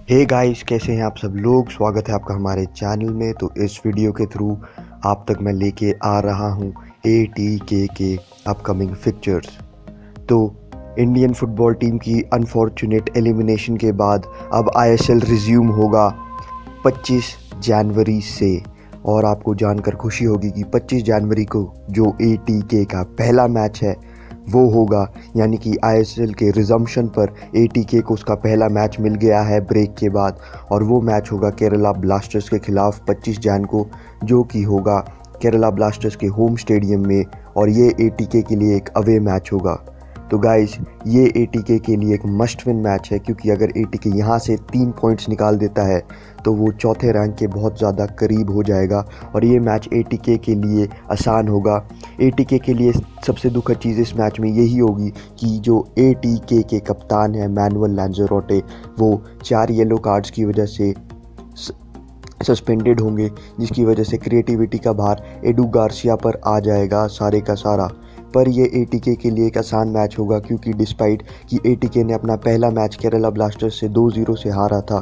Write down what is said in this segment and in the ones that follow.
Hey guys, कैसे हैं आप सब लोग। स्वागत है आपका हमारे चैनल में। तो इस वीडियो के थ्रू आप तक मैं लेके आ रहा हूं एटीके के अपकमिंग फिक्चर्स। तो इंडियन फुटबॉल टीम की अनफॉर्चुनेट एलिमिनेशन के बाद अब आईएसएल रिज्यूम होगा 25 जनवरी से। और आपको जानकर खुशी होगी कि 25 जनवरी को जो एटीके का पहला मैच है वो होगा, यानी कि आईएसएल के रिजम्पशन पर एटीके को उसका पहला मैच मिल गया है ब्रेक के बाद। और वो मैच होगा केरला ब्लास्टर्स के खिलाफ 25 जन को, जो कि होगा केरला ब्लास्टर्स के होम स्टेडियम में। और ये एटीके के लिए एक अवे मैच होगा। तो गाइस, ये एटीके के लिए एक मस्ट विन मैच है, क्योंकि अगर एटीके यहाँ से 3 पॉइंट्स निकाल देता है तो वो चौथे रैंक के बहुत ज़्यादा करीब हो जाएगा। और ये मैच एटीके के लिए आसान होगा। एटीके के लिए सबसे दुखद चीज़ इस मैच में यही होगी कि जो एटीके के कप्तान हैं मैनुअल लैंज़ारोटे, वो 4 येलो कार्ड्स की वजह से सस्पेंडेड होंगे, जिसकी वजह से क्रिएटिविटी का भार एडू गार्सिया पर आ जाएगा सारे का सारा। पर ये एटीके के लिए एक आसान मैच होगा, क्योंकि डिस्पाइट कि एटीके ने अपना पहला मैच केरला ब्लास्टर्स से 2-0 से हारा था,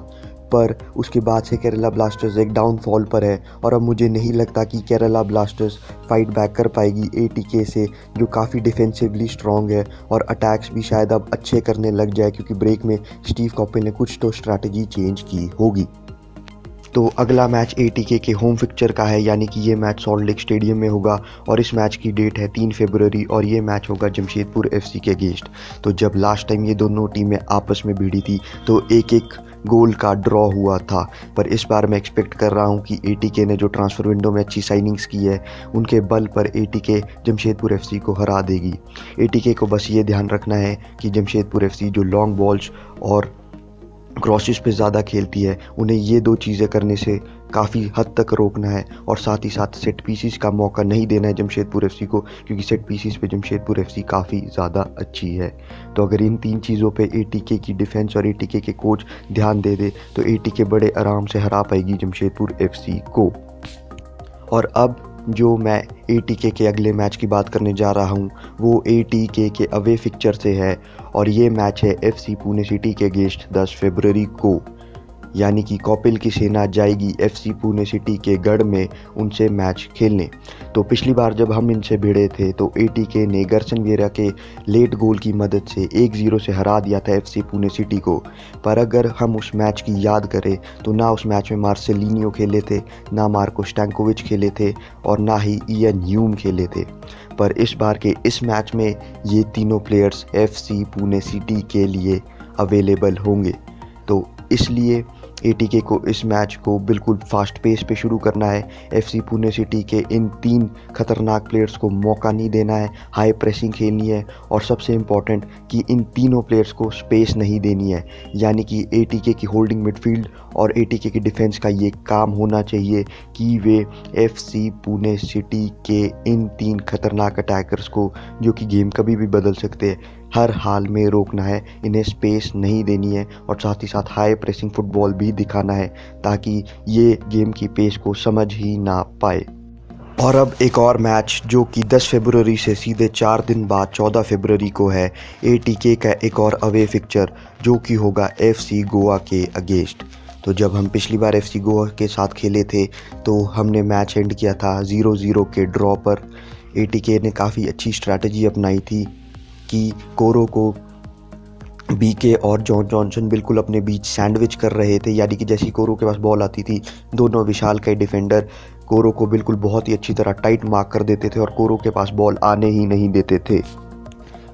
पर उसके बाद से केरला ब्लास्टर्स एक डाउनफॉल पर है। और अब मुझे नहीं लगता कि केरला ब्लास्टर्स फाइट बैक कर पाएगी एटीके से, जो काफ़ी डिफेंसिवली स्ट्रॉन्ग है। और अटैक्स भी शायद अब अच्छे करने लग जाए, क्योंकि ब्रेक में स्टीव कॉपेल ने कुछ तो स्ट्रैटेजी चेंज की होगी। तो अगला मैच एटीके के होम फिक्चर का है, यानी कि ये मैच सॉल्ट लेक स्टेडियम में होगा। और इस मैच की डेट है 3 फरवरी, और ये मैच होगा जमशेदपुर एफसी के अगेंस्ट। तो जब लास्ट टाइम ये दोनों टीमें आपस में भिड़ी थी तो एक एक गोल का ड्रॉ हुआ था। पर इस बार मैं एक्सपेक्ट कर रहा हूँ कि एटीके ने जो ट्रांसफ़र विंडो में अच्छी साइनिंग्स की है, उनके बल पर एटीके जमशेदपुर एफसी को हरा देगी। एटीके को बस ये ध्यान रखना है कि जमशेदपुर एफसी जो लॉन्ग बॉल्स और क्रॉसेस पे ज़्यादा खेलती है, उन्हें ये 2 चीज़ें करने से काफ़ी हद तक रोकना है। और साथ ही साथ सेट पीसीस का मौका नहीं देना है जमशेदपुर एफसी को, क्योंकि सेट पीसीस पे जमशेदपुर एफसी काफ़ी ज़्यादा अच्छी है। तो अगर इन 3 चीज़ों पे एटीके की डिफेंस और एटीके के कोच ध्यान दे दे तो एटीके बड़े आराम से हरा पाएगी जमशेदपुर एफसी को। और अब जो मैं एटीके के अगले मैच की बात करने जा रहा हूँ वो एटीके के अवे फिक्चर से है। और ये मैच है एफसी पुणे सिटी के अगेंस्ट 10 फरवरी को, यानी कि कॉपेल की सेना जाएगी एफसी पुणे सिटी के गढ़ में उनसे मैच खेलने। तो पिछली बार जब हम इनसे भिड़े थे तो एटीके ने गर्सन वेरा के लेट गोल की मदद से 1-0 से हरा दिया था एफसी पुणे सिटी को। पर अगर हम उस मैच की याद करें तो ना उस मैच में मार्सेलिनियो खेले थे, ना मार्को स्टैंकोविच खेले थे, और ना ही इयन ह्यूम खेले थे। पर इस बार के इस मैच में ये तीनों प्लेयर्स एफसी पुणे सिटी के लिए अवेलेबल होंगे। तो इसलिए एटीके को इस मैच को बिल्कुल फास्ट पेस पे शुरू करना है। एफसी पुणे सिटी के इन 3 खतरनाक प्लेयर्स को मौका नहीं देना है, हाई प्रेसिंग खेलनी है। और सबसे इम्पॉर्टेंट कि इन तीनों प्लेयर्स को स्पेस नहीं देनी है, यानी कि एटीके की होल्डिंग मिडफील्ड और एटीके की डिफेंस का ये काम होना चाहिए कि वे एफसी पुणे सिटी के इन 3 खतरनाक अटैकर्स को, जो कि गेम कभी भी बदल सकते हैं, हर हाल में रोकना है। इन्हें स्पेस नहीं देनी है और साथ ही साथ हाई प्रेसिंग फुटबॉल भी दिखाना है, ताकि ये गेम की पेस को समझ ही ना पाए। और अब एक और मैच जो कि 10 फरवरी से सीधे 4 दिन बाद 14 फरवरी को है, एटीके का एक और अवे फिक्चर, जो कि होगा एफसी गोवा के अगेंस्ट। तो जब हम पिछली बार एफसी गोवा के साथ खेले थे तो हमने मैच एंड किया था 0-0 के ड्रॉ पर। एटीके ने काफ़ी अच्छी स्ट्रैटेजी अपनाई थी कि कोरो को बीके और जॉन जॉनसन बिल्कुल अपने बीच सैंडविच कर रहे थे, यानी कि जैसी कोरो के पास बॉल आती थी दोनों विशाल के डिफेंडर कोरो को बिल्कुल बहुत ही अच्छी तरह टाइट मार्क कर देते थे और कोरो के पास बॉल आने ही नहीं देते थे।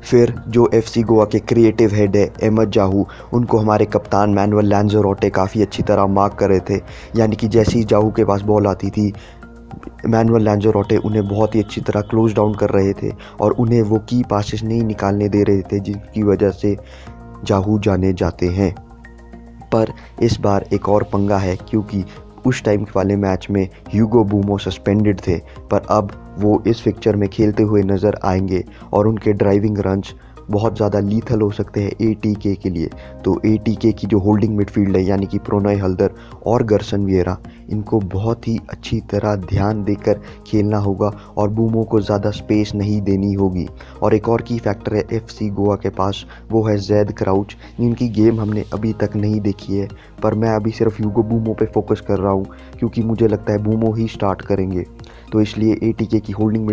फिर जो एफसी गोवा के क्रिएटिव हेड है अहमद जाहू, उनको हमारे कप्तान मैनुअल लैंज़ारोटे काफ़ी अच्छी तरह मार्क कर रहे थे, यानी कि जैसी जाहू के पास बॉल आती थी मैनुअल लैंज़ारोटे उन्हें बहुत ही अच्छी तरह क्लोज डाउन कर रहे थे और उन्हें वो की पासेस नहीं निकालने दे रहे थे, जिसकी वजह से जाहू जाने जाते हैं। पर इस बार एक और पंगा है, क्योंकि उस टाइम वाले मैच में ह्यूगो बूमो सस्पेंडेड थे, पर अब वो इस फिक्चर में खेलते हुए नज़र आएंगे और उनके ड्राइविंग रन्स बहुत ज़्यादा लीथल हो सकते हैं ATK के लिए। तो ATK की जो होल्डिंग मिडफील्ड है यानी कि प्रोनय हल्दर और गर्सन विएरा, इनको बहुत ही अच्छी तरह ध्यान देकर खेलना होगा और बूमो को ज़्यादा स्पेस नहीं देनी होगी। और एक और की फैक्टर है FC गोवा के पास, वो है जैद क्राउच, जिनकी गेम हमने अभी तक नहीं देखी है, पर मैं अभी सिर्फ ह्यूगो बूमो पे फोकस कर रहा हूँ क्योंकि मुझे लगता है बूमो ही स्टार्ट करेंगे। तो इसलिए ATK की होल्डिंग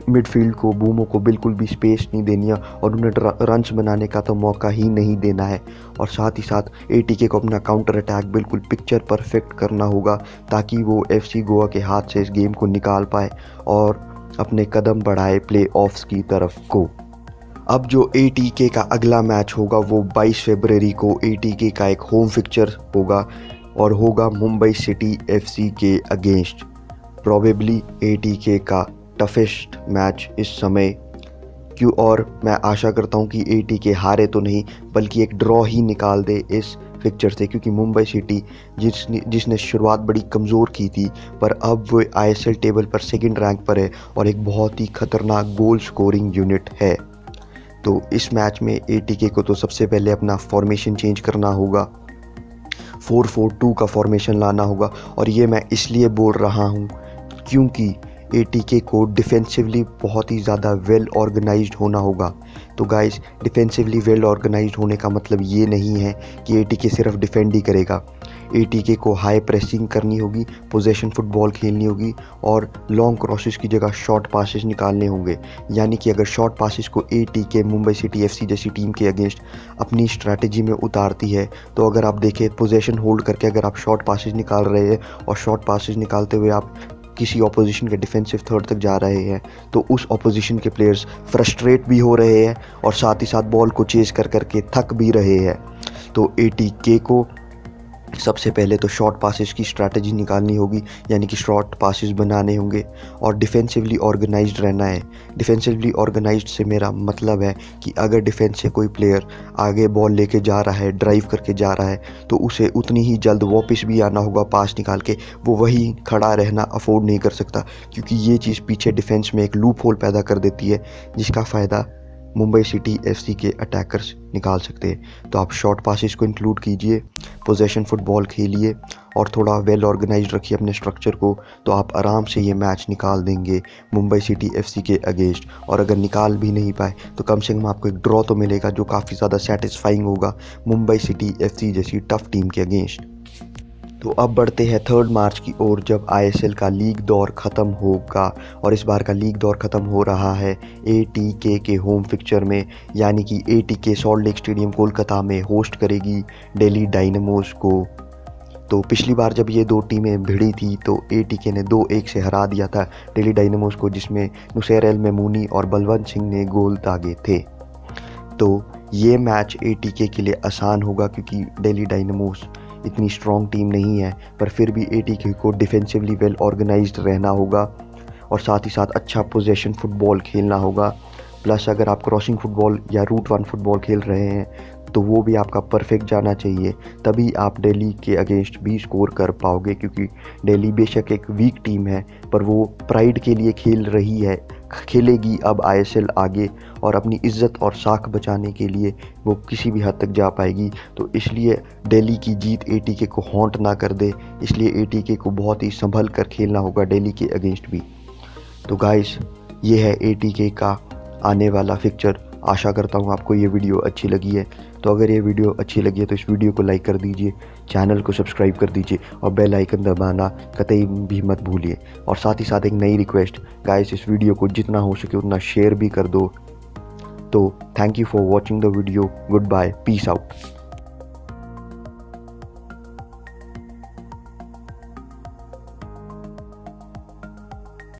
मिडफील्ड को बूमो को बिल्कुल भी स्पेस नहीं देनी है और उन्हें रन्स बनाने का तो मौका ही नहीं देना है। और साथ ही साथ ATK को अपना काउंटर अटैक बिल्कुल पिक्चर परफेक्ट करना होगा ताकि वो FC गोवा के हाथ से इस गेम को निकाल पाए और अपने कदम बढ़ाए प्ले ऑफ्स की तरफ को। अब जो ATK का अगला मैच होगा वो 22 फरवरी को ATK का एक होम फिक्चर होगा और होगा मुंबई सिटी FC के अगेंस्ट। प्रोबेबली ATK का टफेस्ट मैच इस समय क्यों, और मैं आशा करता हूं कि ATK हारे तो नहीं बल्कि एक ड्रॉ ही निकाल दे इस फिक्चर से, क्योंकि मुंबई सिटी जिसने शुरुआत बड़ी कमज़ोर की थी पर अब वो ISL टेबल पर सेकंड रैंक पर है और एक बहुत ही खतरनाक गोल स्कोरिंग यूनिट है। तो इस मैच में ATK को तो सबसे पहले अपना फॉर्मेशन चेंज करना होगा, 4-4-2 का फॉर्मेशन लाना होगा। और ये मैं इसलिए बोल रहा हूँ क्योंकि ATK को डिफेंसिवली बहुत ही ज़्यादा वेल ऑर्गेनाइज्ड होना होगा। तो गाइस, डिफेंसिवली वेल ऑर्गेनाइज्ड होने का मतलब ये नहीं है कि ATK सिर्फ डिफेंड ही करेगा। ATK को हाई प्रेसिंग करनी होगी, पोजेशन फुटबॉल खेलनी होगी और लॉन्ग क्रॉसेस की जगह शॉर्ट पासेस निकालने होंगे। यानी कि अगर शॉर्ट पासेस को ATK मुंबई सिटी FC जैसी टीम के अगेंस्ट अपनी स्ट्रैटेजी में उतारती है, तो अगर आप देखें पोजेशन होल्ड करके अगर आप शॉर्ट पासेस निकाल रहे हैं और शॉर्ट पासेस निकालते हुए आप किसी ऑपोजिशन के डिफेंसिव थर्ड तक जा रहे हैं, तो उस ऑपोजिशन के प्लेयर्स फ्रस्ट्रेट भी हो रहे हैं और साथ ही साथ बॉल को चेज कर करके थक भी रहे हैं। तो ATK को सबसे पहले तो शॉर्ट पासेस की स्ट्रैटेजी निकालनी होगी, यानी कि शॉर्ट पासेस बनाने होंगे और डिफेंसिवली ऑर्गेनाइज्ड रहना है। डिफेंसिवली ऑर्गेनाइज्ड से मेरा मतलब है कि अगर डिफेंस से कोई प्लेयर आगे बॉल लेके जा रहा है, ड्राइव करके जा रहा है, तो उसे उतनी ही जल्द वापस भी आना होगा पास निकाल के। वो वही खड़ा रहना अफोर्ड नहीं कर सकता, क्योंकि ये चीज़ पीछे डिफेंस में एक लूप होल पैदा कर देती है जिसका फ़ायदा मुंबई सिटी FC के अटैकर्स निकाल सकते हैं। तो आप शॉर्ट पासेस को इंक्लूड कीजिए, पोजेशन फुटबॉल खेलिए और थोड़ा वेल ऑर्गेनाइज्ड रखिए अपने स्ट्रक्चर को, तो आप आराम से ये मैच निकाल देंगे मुंबई सिटी FC के अगेंस्ट। और अगर निकाल भी नहीं पाए तो कम से कम आपको एक ड्रॉ तो मिलेगा जो काफ़ी ज़्यादा सेटिस्फाइंग होगा मुंबई सिटी FC जैसी टफ टीम के अगेंस्ट। तो अब बढ़ते हैं 3 मार्च की ओर, जब ISL का लीग दौर ख़त्म होगा और इस बार का लीग दौर ख़त्म हो रहा है ATK के होम फिक्चर में, यानी कि ATK salt lake stadium Kolkata में होस्ट करेगी दिल्ली डायनामोस को। तो पिछली बार जब ये दो टीमें भिड़ी थी तो ATK ने 2-1 से हरा दिया था दिल्ली डायनामोस को, जिसमें नुसैर एल मेमूनी और बलवंत सिंह ने गोल दागे थे। तो ये मैच ATK के लिए आसान होगा क्योंकि दिल्ली डायनामोस इतनी स्ट्रॉन्ग टीम नहीं है, पर फिर भी ATK को डिफेंसिवली वेल ऑर्गेनाइज्ड रहना होगा और साथ ही साथ अच्छा पोजेशन फुटबॉल खेलना होगा। प्लस अगर आप क्रॉसिंग फुटबॉल या रूट 1 फुटबॉल खेल रहे हैं तो वो भी आपका परफेक्ट जाना चाहिए, तभी आप दिल्ली के अगेंस्ट भी स्कोर कर पाओगे। क्योंकि दिल्ली बेशक एक वीक टीम है पर वो प्राइड के लिए खेलेगी अब ISL आगे, और अपनी इज्जत और साख बचाने के लिए वो किसी भी हद तक जा पाएगी। तो इसलिए दिल्ली की जीत ATK को हॉन्ट ना कर दे, इसलिए ATK को बहुत ही संभल कर खेलना होगा दिल्ली के अगेंस्ट भी। तो गाइस, ये है ATK का आने वाला फिक्चर। आशा करता हूँ आपको ये वीडियो अच्छी लगी है। तो अगर ये वीडियो अच्छी लगी है तो इस वीडियो को लाइक कर दीजिए, चैनल को सब्सक्राइब कर दीजिए और बेल आइकन दबाना कतई भी मत भूलिए। और साथ ही साथ एक नई रिक्वेस्ट, गाइस, इस वीडियो को जितना हो सके उतना शेयर भी कर दो। तो thank you for watching the video. Goodbye, peace out.